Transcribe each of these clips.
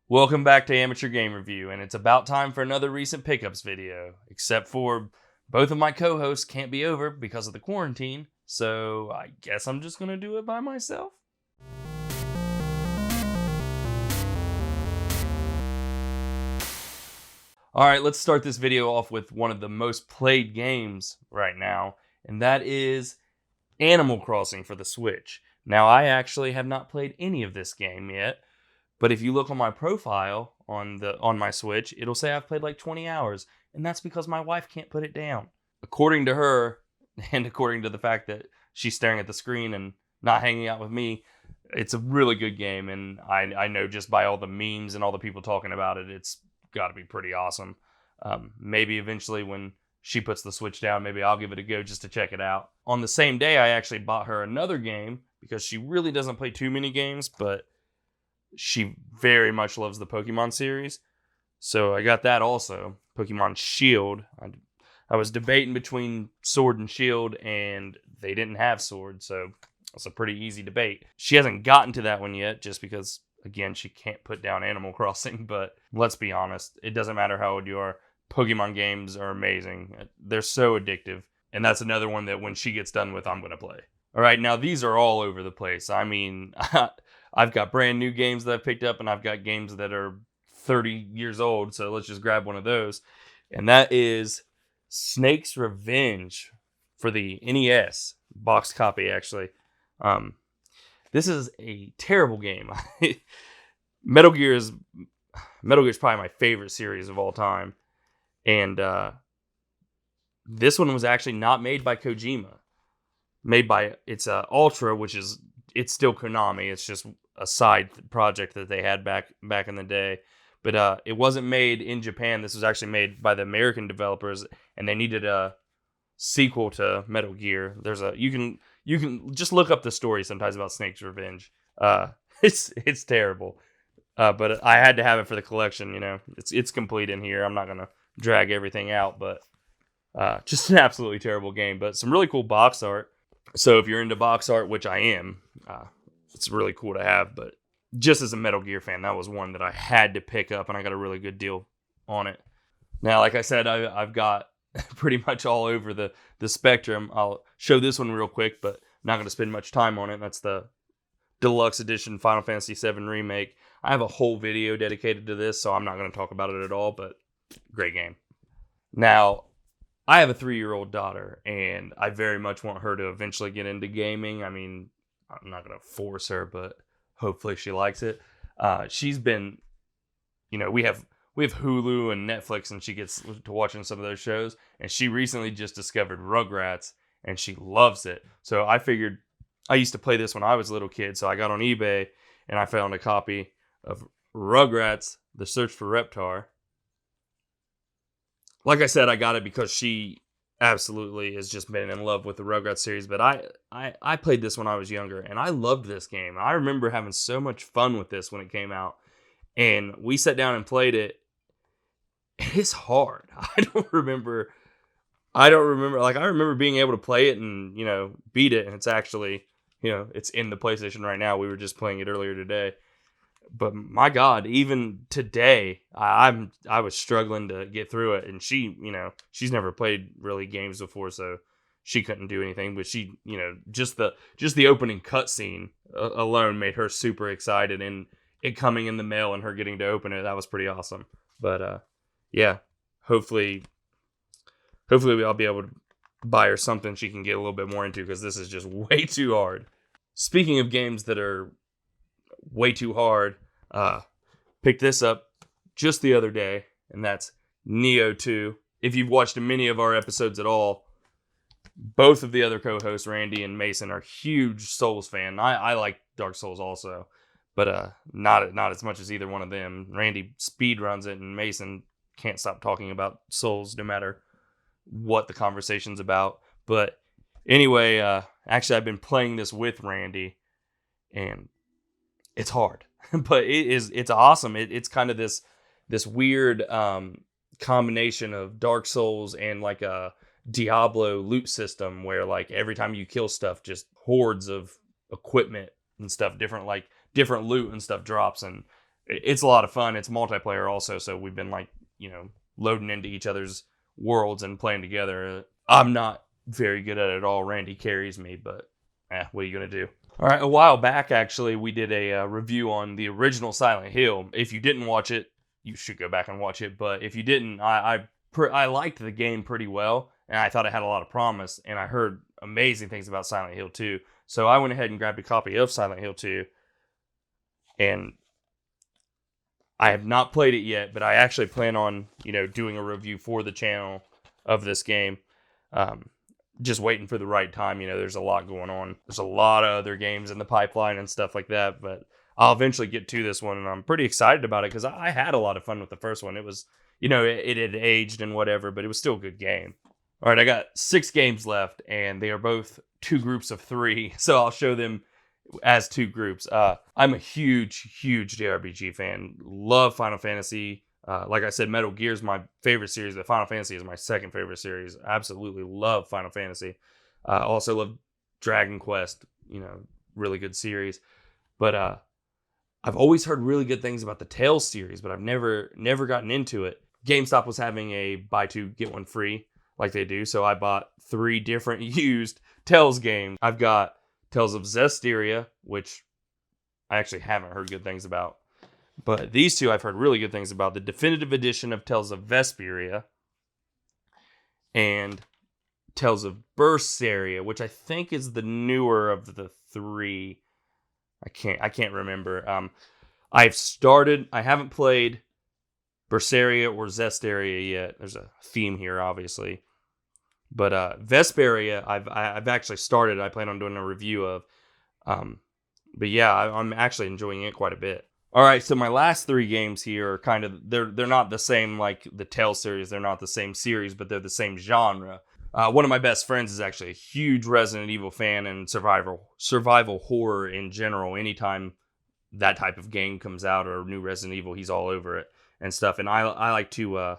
Welcome back to Amateur Game Review, and it's about time for another recent pickups video. Except for both of my co-hosts can't be over because of the quarantine, so I guess I'm just gonna do it by myself. Alright, let's start this video off with one of the most played games right now, and that is Animal Crossing for the Switch. Now, I actually have not played any of this game yet, but if you look on my profile on my Switch, it'll say I've played like 20 hours, and that's because my wife can't put it down. According to her, and according to the fact that she's staring at the screen and not hanging out with me, it's a really good game, and I know just by all the memes and all the people talking about it, it's got to be pretty awesome. Maybe eventually when she puts the Switch down, maybe I'll give it a go just to check it out. On the same day, I actually bought her another game because she really doesn't play too many games, but she very much loves the Pokemon series. So I got that also, Pokemon Shield. I was debating between Sword and Shield, and they didn't have Sword, so it's a pretty easy debate. She hasn't gotten to that one yet, just because, again, she can't put down Animal Crossing, but let's be honest, it doesn't matter how old you are. Pokemon games are amazing. They're so addictive, and that's another one that when she gets done with, I'm going to play. All right, now these are all over the place. I mean, I've got brand new games that I've picked up, and I've got games that are 30 years old, so let's just grab one of those. And that is Snake's Revenge for the NES. Box copy, actually. This is a terrible game. Metal Gear is probably my favorite series of all time. And this one was actually not made by Kojima. It's Ultra, it's still Konami. It's just a side project that they had back in the day. But it wasn't made in Japan. This was actually made by the American developers, and they needed a sequel to Metal Gear. You can just look up the story sometimes about Snake's Revenge. It's terrible. But I had to have it for the collection. You know, it's complete in here. I'm not gonna drag everything out, but just an absolutely terrible game. But some really cool box art. So if you're into box art, which I am, it's really cool to have. But just as a Metal Gear fan, that was one that I had to pick up, and I got a really good deal on it. Now, like I said, I've got pretty much all over the spectrum. I'll show this one real quick, but I'm not going to spend much time on it. That's the Deluxe Edition Final Fantasy VII Remake. I have a whole video dedicated to this, so I'm not going to talk about it at all, but great game. Now, I have a 3-year-old daughter, and I very much want her to eventually get into gaming. I mean, I'm not going to force her, but hopefully she likes it. She's been, we have Hulu and Netflix, and she gets to watching some of those shows, and she recently just discovered Rugrats, and she loves it. So I figured, I used to play this when I was a little kid, so I got on eBay, and I found a copy of Rugrats, The Search for Reptar. Like I said, I got it because she absolutely has just been in love with the Rugrats series, but I played this when I was younger, and I loved this game. I remember having so much fun with this when it came out, and we sat down and played it. It's hard. I remember being able to play it and, beat it, and it's actually, it's in the PlayStation right now. We were just playing it earlier today. But my God, even today, I was struggling to get through it, and she's never played really games before, so she couldn't do anything. But she, just the opening cutscene alone made her super excited, and it coming in the mail and her getting to open it, that was pretty awesome. But yeah, hopefully I'll be able to buy her something she can get a little bit more into, because this is just way too hard. Speaking of games that are way too hard, picked this up just the other day, and that's Nioh 2. If you've watched many of our episodes at all, both of the other co-hosts, Randy and Mason, are huge Souls fan. I like Dark Souls also, but not as much as either one of them. Randy speedruns it, and Mason can't stop talking about Souls no matter what the conversation's about. But anyway, actually I've been playing this with Randy, and it's hard, but it's awesome. It's kind of this weird combination of Dark Souls and like a Diablo loot system, where like every time you kill stuff, just hordes of equipment and stuff, different loot and stuff drops, and it's a lot of fun. It's multiplayer also, so we've been like, loading into each other's worlds and playing together. I'm not very good at it all. Randy carries me, but what are you gonna do? All right, a while back actually, we did a review on the original Silent Hill. If you didn't watch it, you should go back and watch it. But if you didn't, I liked the game pretty well, and I thought it had a lot of promise. And I heard amazing things about Silent Hill 2, so I went ahead and grabbed a copy of Silent Hill 2, and I have not played it yet, but I actually plan on, doing a review for the channel of this game. Just waiting for the right time. There's a lot going on. There's a lot of other games in the pipeline and stuff like that, but I'll eventually get to this one, and I'm pretty excited about it because I had a lot of fun with the first one. It was, it had aged and whatever, but it was still a good game. All right, I got 6 games left, and they are both 2 groups of 3, so I'll show them as 2 groups. I'm a huge JRPG fan. Love Final Fantasy. Like I said, Metal Gear is my favorite series, but Final Fantasy is my second favorite series. Absolutely love Final Fantasy. Also love Dragon Quest, really good series. But I've always heard really good things about the Tales series, but I've never gotten into it. GameStop was having a buy 2, get 1 free, like they do, so I bought 3 different used Tales games. I've got Tales of Vesperia, which I actually haven't heard good things about. But these 2 I've heard really good things about. The definitive edition of Tales of Vesperia and Tales of Berseria, which I think is the newer of the 3. I can't remember. I haven't played Berseria or Zesteria yet. There's a theme here, obviously. But Vesperia, I've actually started. I plan on doing a review of. But yeah, I'm actually enjoying it quite a bit. All right, so my last 3 games here are kind of, they're not the same like the Tales series. They're not the same series, but they're the same genre. One of my best friends is actually a huge Resident Evil fan and survival horror in general. Anytime that type of game comes out or new Resident Evil, he's all over it and stuff. And I like to,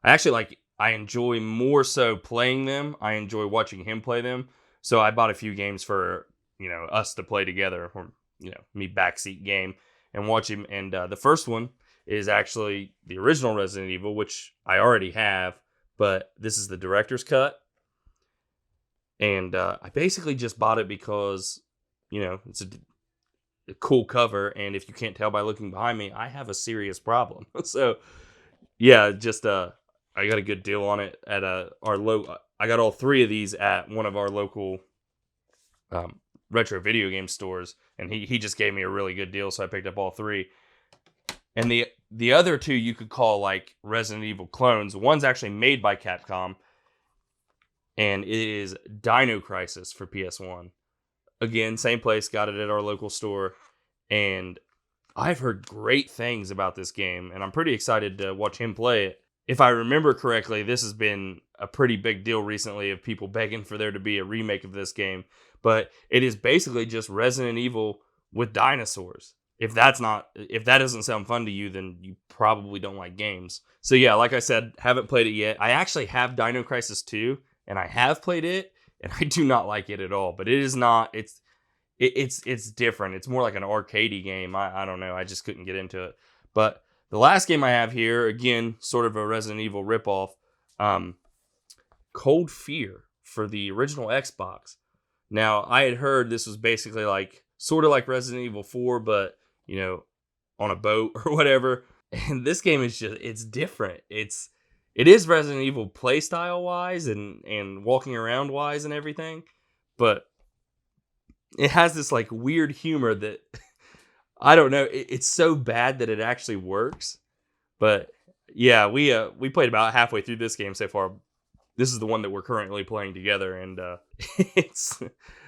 I enjoy more so playing them. I enjoy watching him play them. So I bought a few games for, us to play together, or, me backseat game and watch him. And the first one is actually the original Resident Evil, which I already have, but this is the director's cut. And I basically just bought it because, it's a cool cover. And if you can't tell by looking behind me, I have a serious problem. So, yeah, just I got a good deal on it at I got all 3 of these at one of our local retro video game stores, and he just gave me a really good deal, so I picked up all 3. And the other 2 you could call like Resident Evil clones. One's actually made by Capcom, and it is Dino Crisis for PS1. Again, same place, got it at our local store, and I've heard great things about this game, and I'm pretty excited to watch him play it. If I remember correctly, this has been a pretty big deal recently of people begging for there to be a remake of this game. But it is basically just Resident Evil with dinosaurs. If that doesn't sound fun to you, then you probably don't like games. So yeah, like I said, haven't played it yet. I actually have Dino Crisis 2, and I have played it, and I do not like it at all. But it is not. It's different. It's more like an arcadey game. I don't know. I just couldn't get into it. But the last game I have here, again, sort of a Resident Evil ripoff, Cold Fear for the original Xbox. Now, I had heard this was basically like, sort of like Resident Evil 4, but, on a boat or whatever. And this game is it's different. It is Resident Evil playstyle wise and walking around wise and everything, but it has this like weird humor that, I don't know, it's so bad that it actually works. But yeah, we played about halfway through this game so far. This is the one that we're currently playing together, and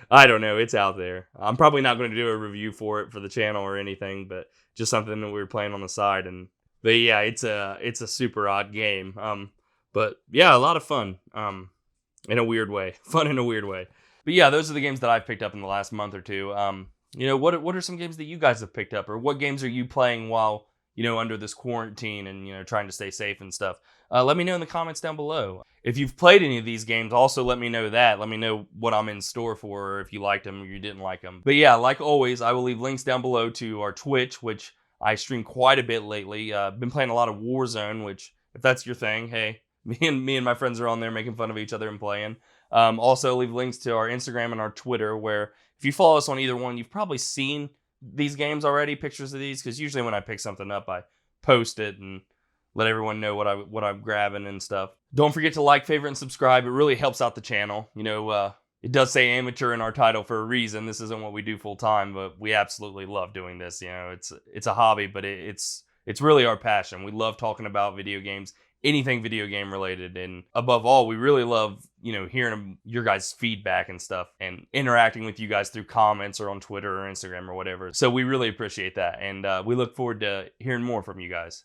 I don't know, it's out there. I'm probably not going to do a review for it for the channel or anything, but just something that we were playing on the side. But yeah, it's a super odd game. But yeah, a lot of fun. In a weird way, fun in a weird way. But yeah, those are the games that I've picked up in the last month or 2. What are some games that you guys have picked up, or what games are you playing while under this quarantine and trying to stay safe and stuff? Let me know in the comments down below. If you've played any of these games, also let me know that. Let me know what I'm in store for, or if you liked them or you didn't like them. But yeah, like always, I will leave links down below to our Twitch, which I stream quite a bit lately. Been playing a lot of Warzone, which, if that's your thing, hey, me and my friends are on there making fun of each other and playing. Also, leave links to our Instagram and our Twitter, where if you follow us on either one, you've probably seen these games already, pictures of these, because usually when I pick something up, I post it and let everyone know what I'm grabbing and stuff. Don't forget to like, favorite, and subscribe. It really helps out the channel. It does say amateur in our title for a reason. This isn't what we do full time, but we absolutely love doing this. It's a hobby, but it's really our passion. We love talking about video games, anything video game related, and above all, we really love hearing your guys' feedback and stuff, and interacting with you guys through comments or on Twitter or Instagram or whatever. So we really appreciate that, and we look forward to hearing more from you guys.